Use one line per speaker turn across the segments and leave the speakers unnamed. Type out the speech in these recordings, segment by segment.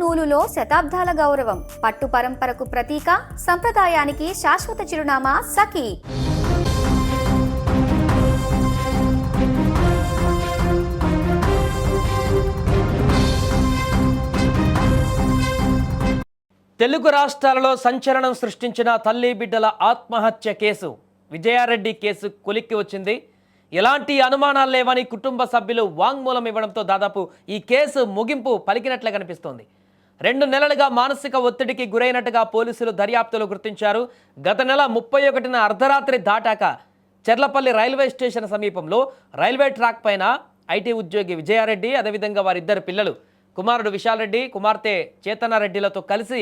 నూలులో శతాబ్దాల గౌరవం, పట్టు పరంపరకు ప్రతీక, సంప్రదాయానికి శాశ్వత చిరునామా సఖీ.
తెలుగు రాష్ట్రాలలో సంచలనం సృష్టించిన తల్లి బిడ్డల ఆత్మహత్య కేసు. విజయారెడ్డి కేసు కొలిక్కి వచ్చింది. ఎలాంటి అనుమానాలు లేవని కుటుంబ సభ్యులు వాంగ్మూలం ఇవ్వడంతో దాదాపు ఈ కేసు ముగింపు పలికినట్లే కనిపిస్తోంది. 2 నెలలుగా మానసిక ఒత్తిడికి గురైనట్టుగా పోలీసులు దర్యాప్తులో గుర్తించారు. గత నెల 31న అర్ధరాత్రి దాటాక చెర్లపల్లి రైల్వే స్టేషన్ సమీపంలో రైల్వే ట్రాక్ పైన ఐటీ ఉద్యోగి విజయారెడ్డి, అదేవిధంగా వారిద్దరు పిల్లలు కుమారుడు విశాల్ రెడ్డి, కుమార్తె చేతనారెడ్డిలతో కలిసి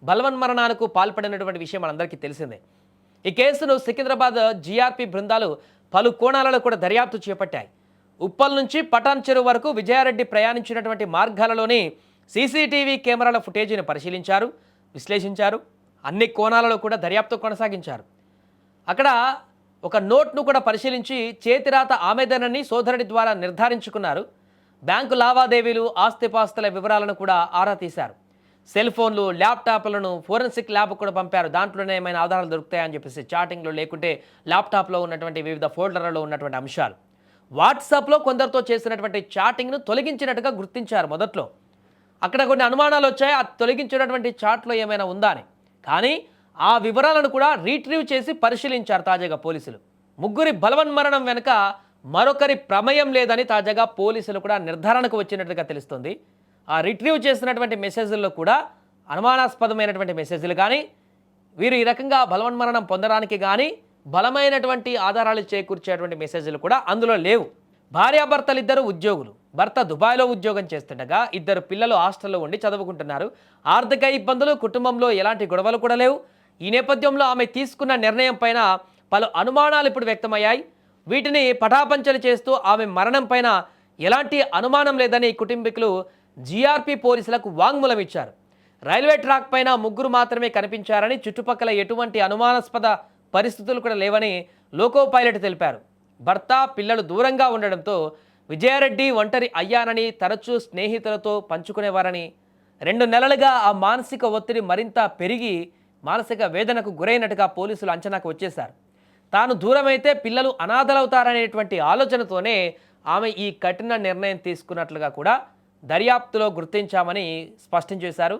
బలవన్మరణానికి పాల్పడినటువంటి విషయం మనందరికీ తెలిసిందే. ఈ కేసును సికింద్రాబాద్ జీఆర్పీ బృందాలు పలు కోణాలలో కూడా దర్యాప్తు చేపట్టాయి. ఉప్పల్ నుంచి పటాన్ చెరువు వరకు విజయారెడ్డి ప్రయాణించినటువంటి మార్గాలలోని సీసీటీవీ కెమెరాల ఫుటేజీని పరిశీలించారు, విశ్లేషించారు. అన్ని కోణాలలో కూడా దర్యాప్తు కొనసాగించారు. అక్కడ ఒక నోట్ను కూడా పరిశీలించి చేతిరాత ఆమెదనని సోదరుడి ద్వారా నిర్ధారించుకున్నారు. బ్యాంకు లావాదేవీలు, ఆస్తిపాస్తుల వివరాలను కూడా ఆరా తీశారు. సెల్ ఫోన్లు, ల్యాప్టాప్లను ఫోరెన్సిక్ ల్యాబ్ కూడా పంపారు. దాంట్లోనే ఏమైనా ఆధారాలు దొరుకుతాయని చెప్పేసి చాటింగ్లో, లేకుంటే ల్యాప్టాప్లో ఉన్నటువంటి వివిధ ఫోల్డర్లలో ఉన్నటువంటి అంశాలు. వాట్సాప్లో కొందరితో చేసినటువంటి చాటింగ్ను తొలగించినట్టుగా గుర్తించారు. మొదట్లో అక్కడ కొన్ని అనుమానాలు వచ్చాయి, ఆ తొలగించినటువంటి చాట్లో ఏమైనా ఉందా అని. కానీ ఆ వివరాలను కూడా రీట్రీవ్ చేసి పరిశీలించారు తాజాగా పోలీసులు. ముగ్గురి బలవన్మరణం వెనుక మరొకరి ప్రమేయం లేదని తాజాగా పోలీసులు కూడా నిర్ధారణకు వచ్చినట్లుగా తెలుస్తుంది. ఆ రిట్రీవ్ చేసినటువంటి మెసేజ్ల్లో కూడా అనుమానాస్పదమైనటువంటి మెసేజ్లు కానీ, వీరు ఈ రకంగా బలవన్మరణం పొందడానికి కానీ బలమైనటువంటి ఆధారాలు చేకూర్చేటువంటి మెసేజ్లు కూడా అందులో లేవు. భార్యాభర్తలిద్దరూ ఉద్యోగులు. భర్త దుబాయ్లో ఉద్యోగం చేస్తుండగా 2 పిల్లలు హాస్టల్లో ఉండి చదువుకుంటున్నారు. ఆర్థిక ఇబ్బందులు, కుటుంబంలో ఎలాంటి గొడవలు కూడా లేవు. ఈ నేపథ్యంలో ఆమె తీసుకున్న నిర్ణయం పైన పలు అనుమానాలు ఇప్పుడు వ్యక్తమయ్యాయి. వీటిని పటాపంచలు చేస్తూ ఆమె మరణం పైన ఎలాంటి అనుమానం లేదని కుటుంబీకులు జీఆర్పీ పోలీసులకు వాంగ్మూలం ఇచ్చారు. రైల్వే ట్రాక్ పైన ముగ్గురు మాత్రమే కనిపించారని, చుట్టుపక్కల ఎటువంటి అనుమానాస్పద పరిస్థితులు కూడా లేవని లోకో పైలట్ తెలిపారు. భర్త, పిల్లలు దూరంగా ఉండడంతో విజయారెడ్డి ఒంటరి అయ్యానని, తరచూ స్నేహితులతో పంచుకునేవారని, 2 నెలలుగా ఆ మానసిక ఒత్తిడి మరింత పెరిగి మానసిక వేదనకు గురైనట్టుగా పోలీసులు అంచనాకు వచ్చేశారు. తాను దూరమైతే పిల్లలు అనాథలవుతారనేటువంటి ఆలోచనతోనే ఆమె ఈ కఠిన నిర్ణయం తీసుకున్నట్లుగా కూడా దర్యాప్తులో గుర్తించామని స్పష్టం చేశారు.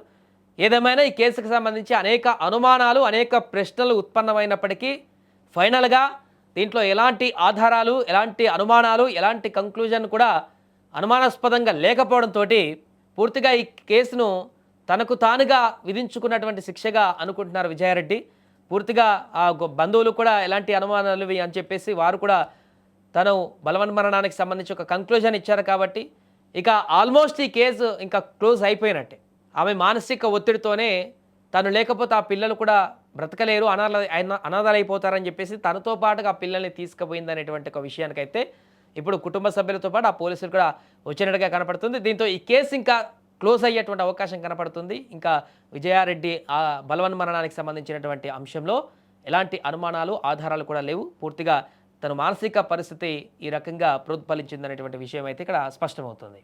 ఏదేమైనా ఈ కేసుకు సంబంధించి అనేక అనుమానాలు, అనేక ప్రశ్నలు ఉత్పన్నమైనప్పటికీ ఫైనల్గా దీంట్లో ఎలాంటి ఆధారాలు, ఎలాంటి అనుమానాలు, ఎలాంటి కంక్లూజన్ కూడా అనుమానాస్పదంగా లేకపోవడంతో పూర్తిగా ఈ కేసును తనకు తానుగా విధించుకున్నటువంటి శిక్షగా అనుకుంటున్నారు విజయారెడ్డి. పూర్తిగా ఆ బంధువులు కూడా ఎలాంటి అనుమానాలు అని చెప్పేసి వారు కూడా తను బలవన్మరణానికి సంబంధించి ఒక కంక్లూజన్ ఇచ్చారు. కాబట్టి ఇక ఆల్మోస్ట్ ఈ కేసు ఇంకా క్లోజ్ అయిపోయినట్టే. ఆమె మానసిక ఒత్తిడితోనే తను లేకపోతే ఆ పిల్లలు కూడా బ్రతకలేరు, అనాథలైపోతారని చెప్పేసి తనతో పాటుగా ఆ పిల్లల్ని తీసుకుపోయిందనేటువంటి ఒక విషయానికైతే ఇప్పుడు కుటుంబ సభ్యులతో పాటు ఆ పోలీసులు కూడా వచ్చినట్టుగా కనపడుతుంది. దీంతో ఈ కేసు ఇంకా క్లోజ్ అయ్యేటువంటి అవకాశం కనపడుతుంది. ఇంకా విజయారెడ్డి ఆ బలవన్మరణానికి సంబంధించినటువంటి అంశంలో ఎలాంటి అనుమానాలు, ఆధారాలు కూడా లేవు. పూర్తిగా తన మానసిక పరిస్థితి ఈ రకంగా ప్రతిఫలించిందనేటువంటి విషయం అయితే ఇక్కడ స్పష్టమవుతుంది.